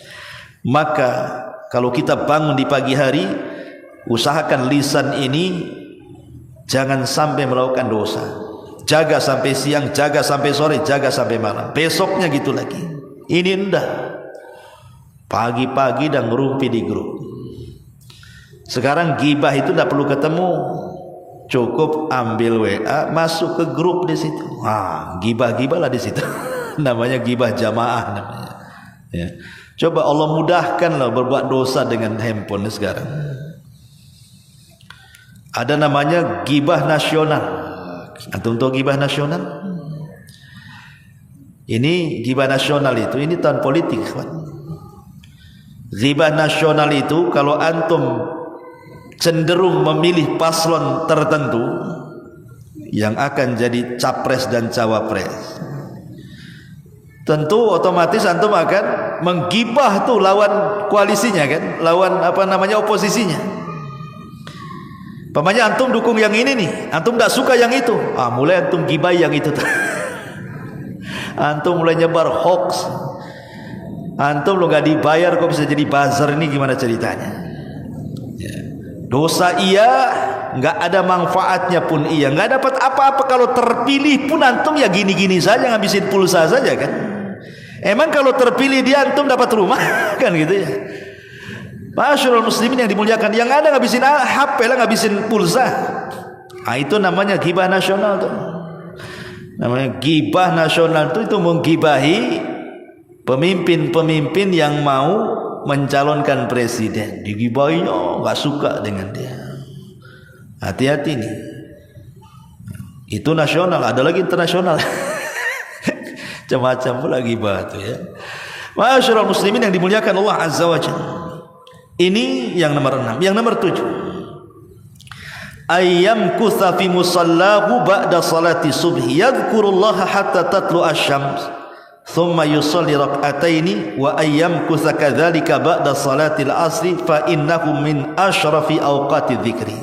Maka kalau kita bangun di pagi hari, usahakan lisan ini jangan sampai melakukan dosa. Jaga sampai siang, jaga sampai sore, jaga sampai malam. Besoknya gitu lagi. Ini enggak. Pagi-pagi dan ngerumpi di grup. Sekarang gibah itu tidak perlu ketemu, cukup ambil WA, masuk ke grup di situ. Gibah-gibah lah di situ. Namanya gibah jamaah namanya. Ya. Coba Allah mudahkanlah berbuat dosa dengan handphone sekarang. Ada namanya gibah nasional. Antum tahu gibah nasional? Ini gibah nasional itu, ini tahun politik, kawan. Gibah nasional itu kalau antum cenderung memilih paslon tertentu yang akan jadi capres dan cawapres, tentu otomatis antum akan menggibah tuh lawan koalisinya kan, lawan oposisinya. Pamannya antum dukung yang ini nih, antum tidak suka yang itu, mulai antum gibai yang itu. Antum mulai nyebar hoax. Antum lo gak dibayar kok bisa jadi buzzer, ini gimana ceritanya? Dosa iya, nggak ada manfaatnya pun iya, nggak dapat apa-apa. Kalau terpilih pun antum ya gini-gini saja, ngabisin pulsa saja kan. Emang kalau terpilih dia antum dapat rumah kan gitu ya. Masyaallah muslimin yang dimuliakan, yang ada ngabisin HP lah, ngabisin pulsa. Itu namanya ghibah nasional tuh. Namanya ghibah nasional tuh, itu menggibahi pemimpin-pemimpin yang mau mencalonkan presiden. Digibahinya nggak suka dengan dia. Hati-hati nih. Itu nasional, ada lagi internasional. Macam-macam pula ghibah tuh ya. Masyaallah muslimin yang dimuliakan Allah Azza wa Jalla. Ini yang nomor 6. Yang nomor 7, ayyam kutha fi musallahu ba'da salati subhi yadhkurullaha hatta tatlu asy-syams thumma yusalli rak'ataini wa ayyam kutha kadzalika ba'da salatil asri fa innahu min asyrafi awqati dzikri.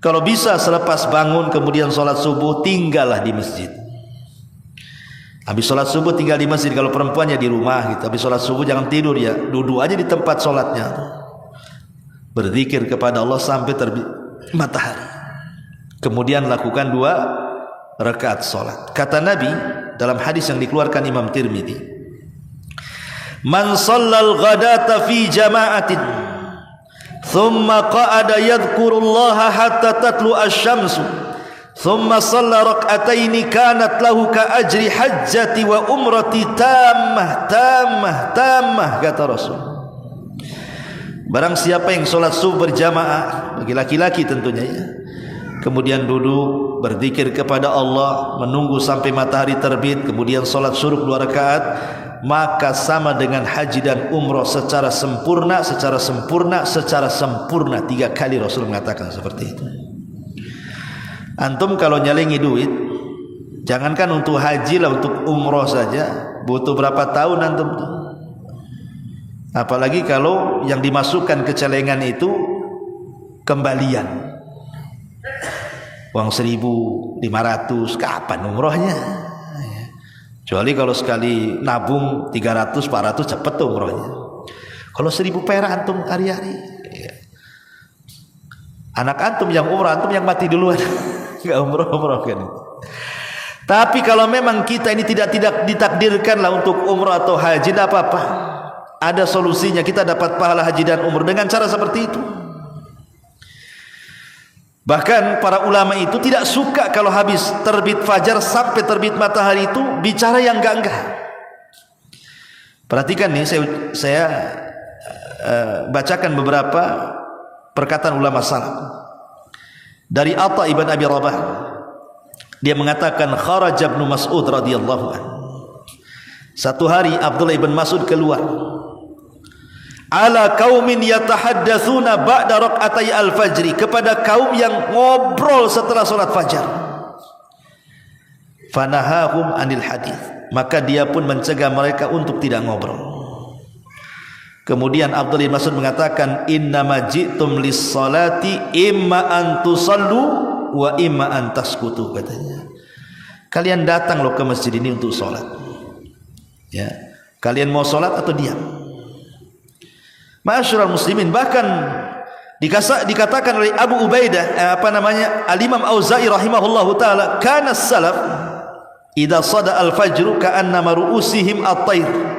Kalau bisa selepas bangun kemudian salat subuh tinggallah di masjid. Habis sholat subuh tinggal di masjid. Kalau perempuannya di rumah gitu, habis sholat subuh jangan tidur ya, duduk aja di tempat sholatnya, berzikir kepada Allah sampai terbit matahari. Kemudian lakukan 2 rakaat sholat. Kata Nabi dalam hadis yang dikeluarkan Imam Tirmidzi, man shallal ghadata fi jama'atin thumma qa'ada yadhkurullaha hatta tatlu asy-syamsu thumma shalla rak'ataini kanat lahu ka ajri hajjati wa umrati tammah, kata Rasul. Barang siapa yang sholat subuh berjamaah, bagi laki-laki tentunya ya, kemudian duduk berzikir kepada Allah, menunggu sampai matahari terbit, kemudian sholat syuruk 2 rakaat, maka sama dengan haji dan umrah secara sempurna. 3 kali Rasul mengatakan seperti itu. Antum kalau nyalingi duit, jangankan untuk haji lah, untuk umroh saja butuh berapa tahun antum tuh. Apalagi kalau yang dimasukkan ke celengan itu kembalian uang 1.500, kapan umrohnya? Kecuali kalau sekali nabung 300-400 cepet tuh umrohnya. Kalau 1.000 perak antum hari-hari, anak antum yang umroh, antum yang mati duluan. Enggak umroh kan. Tapi kalau memang kita ini tidak ditakdirkan lah untuk umroh atau haji, tidak apa-apa. Ada solusinya, kita dapat pahala haji dan umroh dengan cara seperti itu. Bahkan para ulama itu tidak suka kalau habis terbit fajar sampai terbit matahari itu bicara yang enggak. Perhatikan nih, saya bacakan beberapa perkataan ulama salaf. Dari Atha ibn Abi Rabah, dia mengatakan kharaja Ibnu Mas'ud radhiyallahu anhu. Satu hari Abdullah ibn Mas'ud keluar, ala qaumin yatahaddatsuna ba'da raq'atay al-fajri, kepada kaum yang ngobrol setelah salat fajar. Fanahahum anil hadis, maka dia pun mencegah mereka untuk tidak ngobrol. Kemudian Abdullah bin Mas'ud mengatakan, innama ji'tum lis-salati imma an tusallu wa imma an taskutu, katanya. Kalian datang loh ke masjid ini untuk salat. Ya, kalian mau salat atau diam? Ma'asyiral muslimin, bahkan dikatakan oleh Abu Ubaidah Al-Imam Auza'i rahimahullahu taala, kana salaf idza sada al-fajru ka'annama ru'usihim at-tayr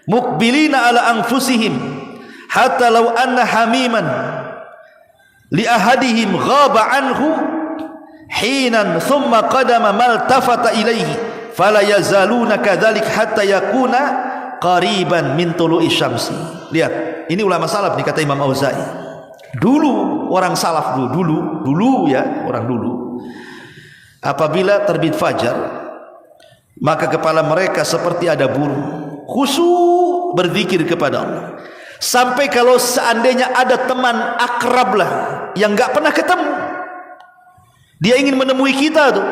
mukbilina ala anfusihim hatta law anna hamiman li ahadihim ghaba anhu hinan thumma qadama maltafata ilaihi fala yazaluna kadzalik hatta yakuna qariban min tulu'i syamsi. Lihat, ini ulama salaf nih, kata Imam Auza'i. Dulu orang salaf dulu ya, orang dulu, apabila terbit fajar maka kepala mereka seperti ada burung, khusyuk berzikir kepada Allah. Sampai kalau seandainya ada teman akrab lah yang enggak pernah ketemu, dia ingin menemui kita tuh,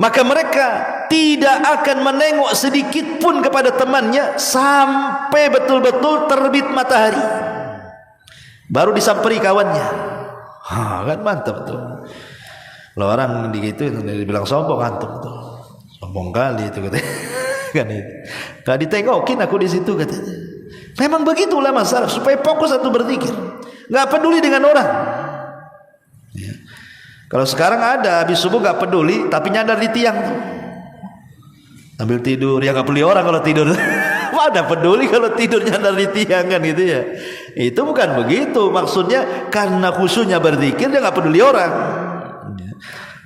maka mereka tidak akan menengok sedikit pun kepada temannya sampai betul-betul terbit matahari. baru disamperi kawannya. Kan mantap tuh. Kalau orang gitu dibilang sombong antum tuh. Sombong kali itu katanya. Kan itu. Gak ditengokin aku di situ katanya. Memang begitu ulama salaf, supaya fokus atau berzikir. Gak peduli dengan orang. Ya. Kalau sekarang ada habis subuh gak peduli, tapi nyandar di tiang tuh. Sambil tidur, ya gak peduli orang kalau tidur. Mana peduli kalau tidur nyandar di tiang kan gitu ya. Itu bukan begitu maksudnya, karena khusyuknya berzikir dia gak peduli orang.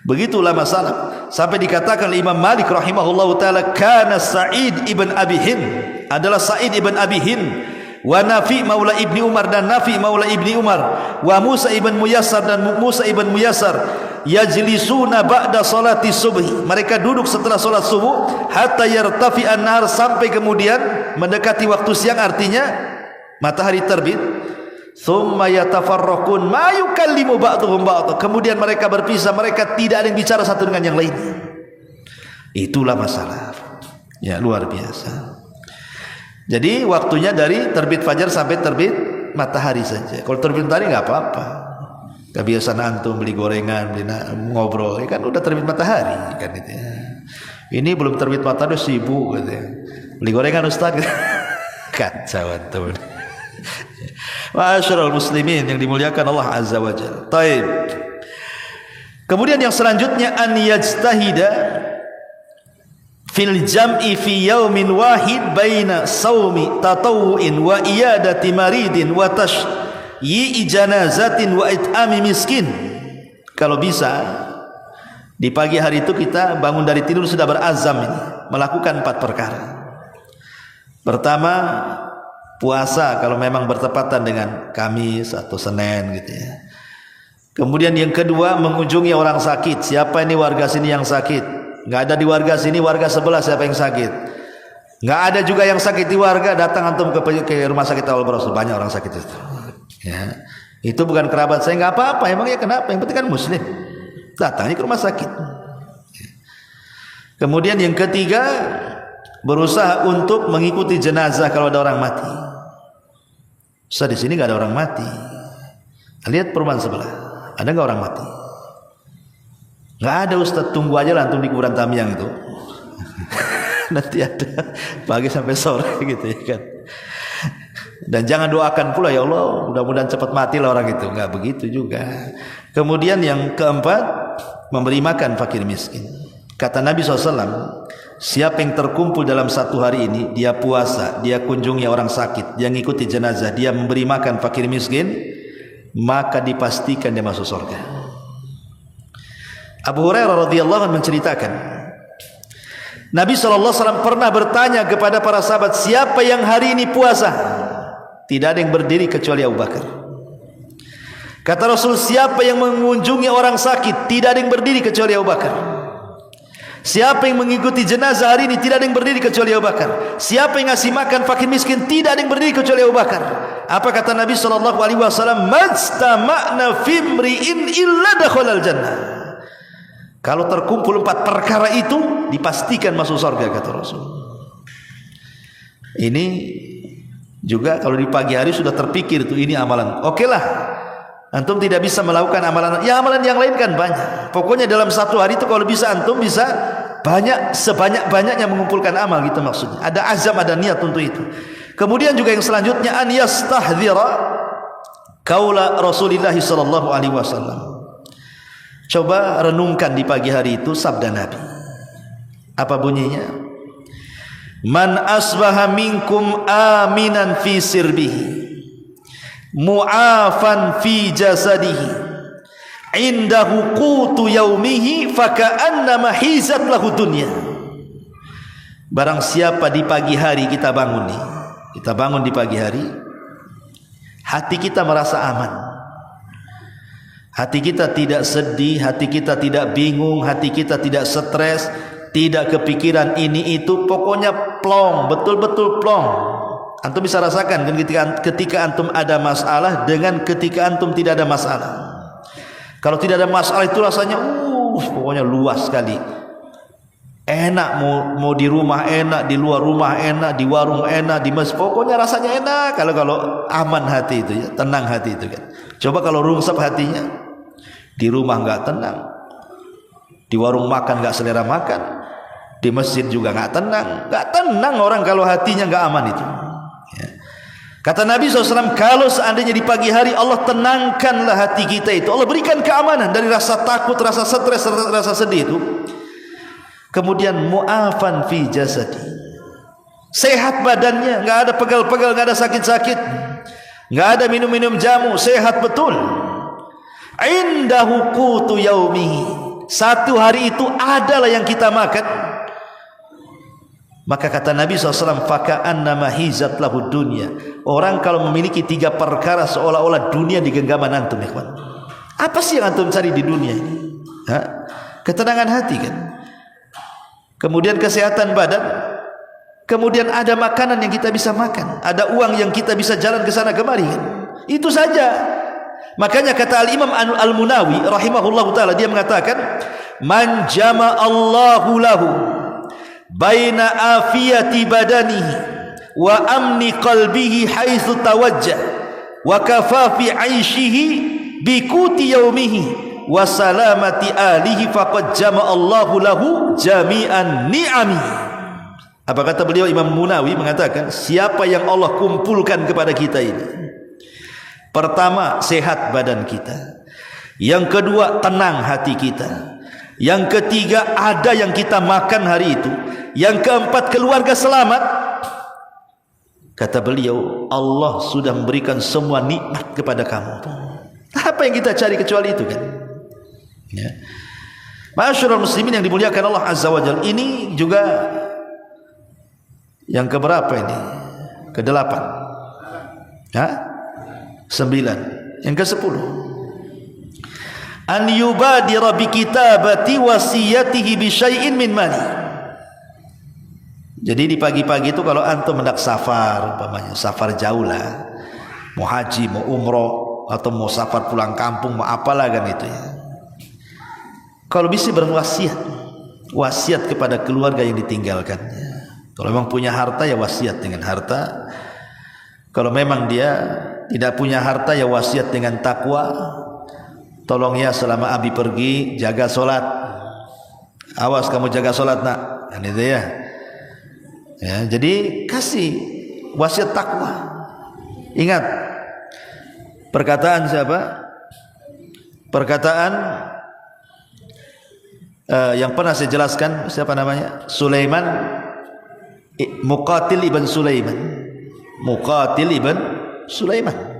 Begitu ulama salaf. Sampai dikatakan Imam Malik rahimahullahu taala, kana Sa'id ibn Abi Hind, adalah Sa'id ibn Abi Hind, wa Nafi maula ibni Umar, dan Nafi maula ibni Umar, wa Musa ibn Muyassar, dan Musa ibn Muyassar, yajlisuna ba'da salati subhi, mereka duduk setelah salat subuh, hatta yartafi an-nahar, sampai kemudian mendekati waktu siang, artinya matahari terbit. Thumma yatafarraqun ma yukallimu ba'dhum ba'd, kemudian mereka berpisah, mereka tidak ada yang bicara satu dengan yang lainnya. Itulah masalah. Ya, luar biasa. Jadi waktunya dari terbit fajar sampai terbit matahari saja. Kalau terbit matahari nggak apa-apa. Kebiasaan antum beli gorengan, beli ngobrol, ya kan udah terbit matahari kan itu. Ini belum terbit matahari sibuk gitu ya. Beli gorengan Ustaz. Kacau antum. Ma'asyiral muslimin yang dimuliakan Allah Azza wa Jalla. Taib. Kemudian yang selanjutnya, an yajtahida fil jam'i fi yaumin wahid baina saumi tatawu'in wa iyadati maridin wa tashyi'i janazatin wa it'ami miskin. Kalau bisa di pagi hari itu kita bangun dari tidur sudah berazam ini melakukan 4 perkara. Pertama, puasa kalau memang bertepatan dengan Kamis atau Senin gitu ya. Kemudian yang kedua, mengunjungi orang sakit. Siapa ini warga sini yang sakit? Nggak ada di warga sini, warga sebelah siapa yang sakit? Nggak ada juga yang sakit di warga, datang antum ke rumah sakit Al-Baros, banyak orang sakit itu. Ya. Itu bukan kerabat saya, nggak apa-apa. Emangnya kenapa? Yang penting kan muslim. Datangnya ke rumah sakit. Kemudian yang ketiga, berusaha untuk mengikuti jenazah kalau ada orang mati. Ustaz, di sini nggak ada orang mati. Lihat perumahan sebelah, ada nggak orang mati? Nggak ada Ustaz, tunggu aja lah antum di kuburan Tamiang itu. Nanti ada pagi sampai sore gitu ya kan. Dan jangan doakan pula, ya Allah mudah-mudahan cepat matilah orang itu. Nggak begitu juga. Kemudian yang keempat, memberi makan fakir miskin. Kata Nabi SAW, siapa yang terkumpul dalam satu hari ini, dia puasa, dia kunjungi orang sakit, dia ngikuti jenazah, dia memberi makan fakir miskin, maka dipastikan dia masuk surga. Abu Hurairah radhiyallahu anhu menceritakan, Nabi SAW pernah bertanya kepada para sahabat, siapa yang hari ini puasa? Tidak ada yang berdiri kecuali Abu Bakar. Kata Rasul, siapa yang mengunjungi orang sakit? Tidak ada yang berdiri kecuali Abu Bakar. Siapa yang mengikuti jenazah hari ini? Tidak ada yang berdiri kecuali Abu Bakar. Siapa yang ngasih makan fakir miskin? Tidak ada yang berdiri kecuali Abu Bakar. Apa kata Nabi SAW? Majtama'na fimri'in illa dakhalal jannah. Kalau terkumpul 4 perkara itu, dipastikan masuk surga, kata Rasul. Ini juga kalau di pagi hari sudah terpikir tuh, ini amalan. Oke lah, antum tidak bisa melakukan amalan, ya amalan yang lain kan banyak. Pokoknya dalam satu hari itu kalau bisa antum bisa banyak, sebanyak-banyaknya mengumpulkan amal gitu maksudnya. Ada azam, ada niat untuk itu. Kemudian juga yang selanjutnya, an yastahdhira qaula Rasulullah sallallahu alaihi wasallam. Coba renungkan di pagi hari itu sabda Nabi. Apa bunyinya? Man asbaha minkum aminan fi sirbihi, mu'afan fi jasadihi, indahu qutu yaumihi, faka'annama hizat lahu dunya. Barang siapa di pagi hari kita bangun nih, kita bangun di pagi hari, hati kita merasa aman, hati kita tidak sedih, hati kita tidak bingung, hati kita tidak stres, tidak kepikiran ini itu, pokoknya plong, betul-betul plong. Antum bisa rasakan kan ketika antum ada masalah dengan ketika antum tidak ada masalah. Kalau tidak ada masalah itu rasanya pokoknya luas sekali. Enak, mau di rumah enak, di luar rumah enak, di warung enak, di masjid, pokoknya rasanya enak kalau aman hati itu ya, tenang hati itu kan. Coba kalau rungsep hatinya, di rumah nggak tenang, di warung makan nggak selera makan, di masjid juga nggak tenang orang kalau hatinya nggak aman itu ya. Kata Nabi SAW, kalau seandainya di pagi hari Allah tenangkanlah hati kita itu, Allah berikan keamanan dari rasa takut, rasa stres, rasa sedih itu. Kemudian mu'afan fi jasadi, sehat badannya, nggak ada pegal-pegal, nggak ada sakit-sakit, nggak ada minum-minum jamu, sehat betul. Indahu qutu yaumihi, satu hari itu adalah yang kita makan. Maka kata Nabi SAW, faka'annama hizat lahu dunya, orang kalau memiliki 3 perkara seolah-olah dunia di genggaman antum. Apa sih yang antum cari di dunia ini? Ketenangan hati kan, kemudian kesehatan badan, kemudian ada makanan yang kita bisa makan, ada uang yang kita bisa jalan ke sana kemari kan? Itu saja. Makanya kata Al-Imam Al-Munawi rahimahullahu taala, dia mengatakan, man jama'allahu lahu baina afiyati badanihi wa amni qalbihi haitsu tawajjah wa kafafi 'aishihi bi quti yaumihi wa salamati alihi faqad jama'allahu lahu jami'an ni'ami. Apa kata beliau? Imam Munawi mengatakan, siapa yang Allah kumpulkan kepada kita ini, pertama sehat badan kita, yang kedua tenang hati kita, yang ketiga ada yang kita makan hari itu, yang keempat keluarga selamat. Kata beliau, Allah sudah memberikan semua nikmat kepada kamu. Apa yang kita cari kecuali itu kan ya. Ma'asyiral muslimin yang dimuliakan Allah Azza wa Jalla, ini juga yang keberapa ini? Ke-8 ya? 9. Yang ke-10, an yubadira bi kitabati wasiyatihi bi syai'in min mali. Jadi di pagi-pagi itu kalau antum hendak safar, umpamanya safar jauh lah, mau haji, mau umroh, atau mau safar pulang kampung, mau apalah kan itu ya, kalau bisa berwasiat, wasiat kepada keluarga yang ditinggalkannya. Kalau memang punya harta ya wasiat dengan harta, kalau memang dia tidak punya harta ya wasiat dengan takwa. Tolong ya selama abi pergi jaga solat, awas kamu jaga solat nak, kan itu ya. Ya, jadi kasih wasiat takwa. Ingat perkataan siapa? Perkataan yang pernah saya jelaskan, siapa namanya? Sulaiman, Muqatil ibn Sulaiman. Muqatil ibn Sulaiman.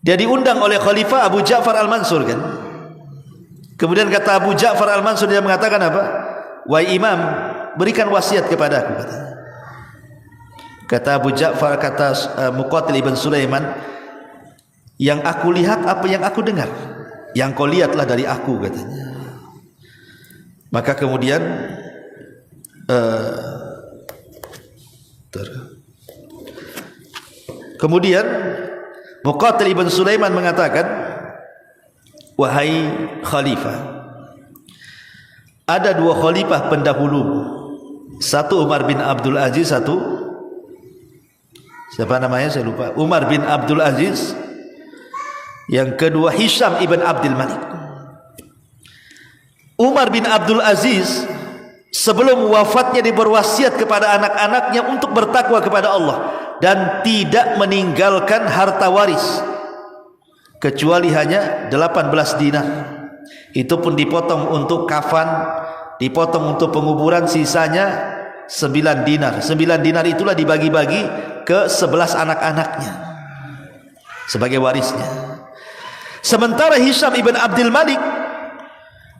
Dia diundang oleh Khalifah Abu Ja'far Al-Mansur kan. Kemudian kata Abu Ja'far Al-Mansur, dia mengatakan apa? Wahai imam, berikan wasiat kepada aku, katanya. Kata Abu Ja'far, kata Muqatil ibn Sulaiman, yang aku lihat apa yang aku dengar, yang kau lihatlah dari aku, katanya. Maka kemudian Muqatil ibn Sulaiman mengatakan, wahai khalifah, ada 2 khalifah pendahulu, satu Umar bin Abdul Aziz, satu siapa namanya saya lupa, Umar bin Abdul Aziz, yang kedua Hisham ibn Abdul Malik. Umar bin Abdul Aziz sebelum wafatnya dia berwasiat kepada anak-anaknya untuk bertakwa kepada Allah dan tidak meninggalkan harta waris kecuali hanya 18 dinar. Itu pun dipotong untuk kafan, dipotong untuk penguburan, sisanya 9 dinar. 9 dinar itulah dibagi-bagi ke 11 anak-anaknya sebagai warisnya. Sementara Hisham ibn Abdul Malik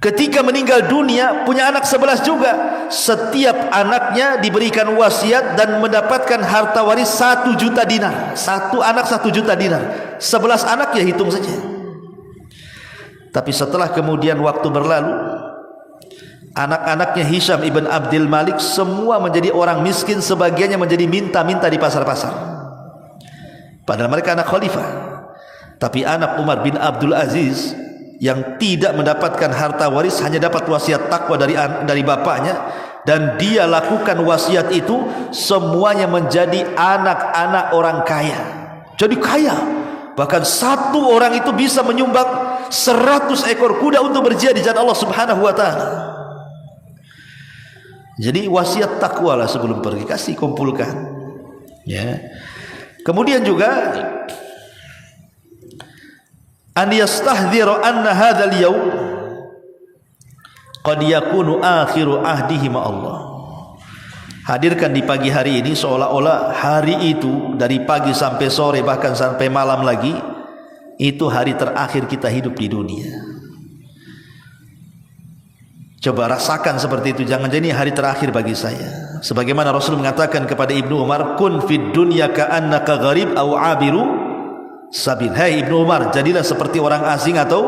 ketika meninggal dunia punya anak 11 juga. Setiap anaknya diberikan wasiat dan mendapatkan harta waris 1 juta dinar. Satu anak 1 juta dinar. 11 anak ya hitung saja. Tapi setelah kemudian waktu berlalu, anak-anaknya Hisham ibn Abdul Malik semua menjadi orang miskin, sebagiannya menjadi minta-minta di pasar-pasar. Padahal mereka anak khalifah. Tapi anak Umar bin Abdul Aziz yang tidak mendapatkan harta waris hanya dapat wasiat takwa dari bapaknya, dan dia lakukan wasiat itu, semuanya menjadi anak-anak orang kaya. Jadi kaya. Bahkan satu orang itu bisa menyumbang 100 ekor kuda untuk berjihad di jalan Allah Subhanahu wa taala. Jadi wasiat takwa lah sebelum pergi, kasih kumpulkan. Ya. Kemudian juga an yastahdhiru anna hadzal yaum qad yakunu akhiru ahdihi ma Allah. Hadirkan di pagi hari ini seolah-olah hari itu dari pagi sampai sore bahkan sampai malam lagi itu hari terakhir kita hidup di dunia. Coba rasakan seperti itu, jangan jadi hari terakhir bagi saya. Sebagaimana Rasul mengatakan kepada Ibnu Umar, kun fid dunya ka'annaka gharib aw abiru sabil. Hai Ibnu Umar, jadilah seperti orang asing atau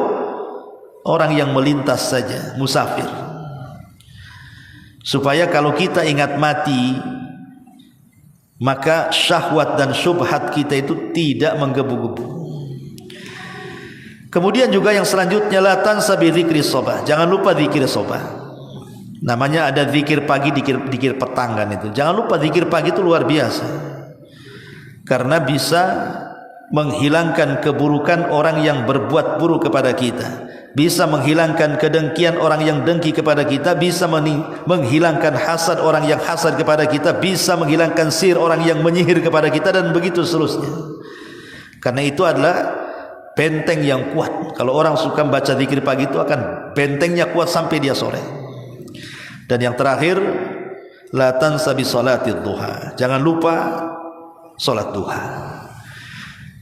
orang yang melintas saja, musafir. Supaya kalau kita ingat mati, maka syahwat dan syubhat kita itu tidak menggebu-gebu. Kemudian juga yang selanjutnya, la tansa bi dzikri shabah. Jangan lupa zikir shabah. Namanya ada zikir pagi, zikir petang kan itu. Jangan lupa zikir pagi itu luar biasa. Karena bisa menghilangkan keburukan orang yang berbuat buruk kepada kita. Bisa menghilangkan kedengkian orang yang dengki kepada kita, bisa menghilangkan hasad orang yang hasad kepada kita, bisa menghilangkan sihir orang yang menyihir kepada kita, dan begitu seterusnya. Karena itu adalah benteng yang kuat. Kalau orang suka baca zikir pagi itu akan bentengnya kuat sampai dia sore. Dan yang terakhir, la tansa bi salatid duha. Jangan lupa salat duha.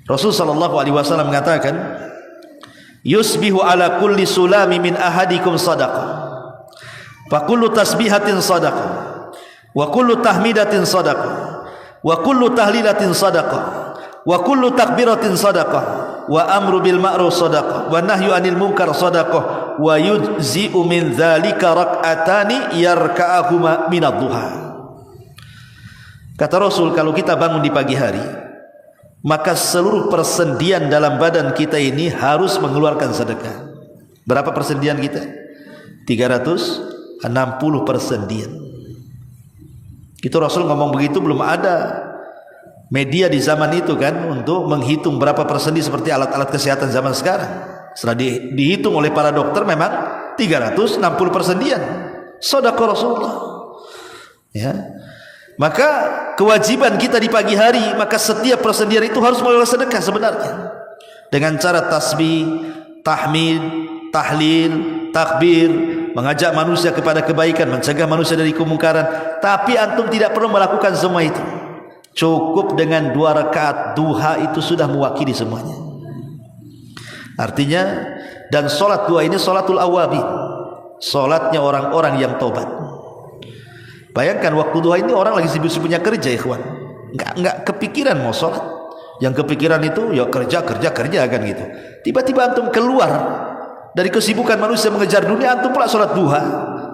Rasul sallallahu alaihi wasallam mengatakan, yusbihu ala kulli sulami min ahadikum sadaqah, fa kullu tasbihatin sadaqah, wa kullu tahmidatin sadaqah, wa kullu tahlilatin sadaqah, wa kullu takbiratin sadaqah, wa amru bil ma'ruf sadaqah, wa nahyu anil munkar sadaqah, wa yujzi'u min dzalika rak'atani yarka'ahuma minad duha. Kata Rasul, kalau kita bangun di pagi hari, maka seluruh persendian dalam badan kita ini harus mengeluarkan sedekah. Berapa persendian kita? 360 persendian. Itu Rasul ngomong begitu, belum ada media di zaman itu kan untuk menghitung berapa persendi seperti alat-alat kesehatan zaman sekarang. Setelah dihitung oleh para dokter, memang 360 persendian sedekah Rasulullah. Ya. Maka kewajiban kita di pagi hari, maka setiap persendian itu harus mengeluarkan sedekah sebenarnya. Dengan cara tasbih, tahmid, tahlil, takbir, mengajak manusia kepada kebaikan, mencegah manusia dari kemungkaran. Tapi antum tidak perlu melakukan semua itu. Cukup dengan 2 rakaat duha itu sudah mewakili semuanya. Artinya, dan solat duha ini solatul awabin, solatnya orang-orang yang tobat. Bayangkan waktu duha ini orang lagi sibuk-sibuknya kerja, ikhwan. Enggak kepikiran mau sholat. Yang kepikiran itu ya kerja kan gitu. Tiba-tiba antum keluar dari kesibukan manusia mengejar dunia, antum pula sholat duha.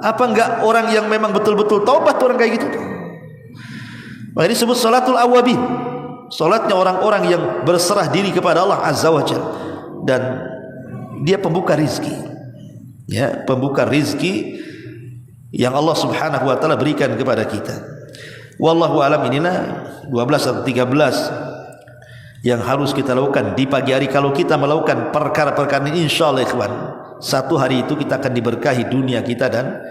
Apa enggak orang yang memang betul-betul taubat orang kayak gitu? Maka ini disebut sholatul awabin, sholatnya orang-orang yang berserah diri kepada Allah Azza wa Jalla. Dan dia pembuka rizki, ya, pembuka rizki yang Allah Subhanahu wa taala berikan kepada kita. Wallahu alam. Inilah 12 atau 13 yang harus kita lakukan di pagi hari. Kalau kita melakukan perkara-perkara ini, insyaallah ikhwan, satu hari itu kita akan diberkahi dunia kita dan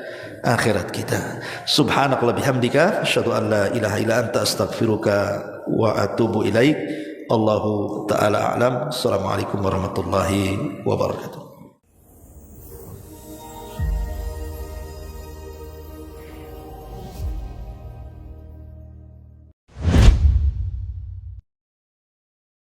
akhirat kita. Subhanakallah bihamdika, asyhadu an la ilaha illa anta, astaghfiruka wa atubu ilaik. Allahu taala a'lam. Assalamualaikum warahmatullahi wabarakatuh.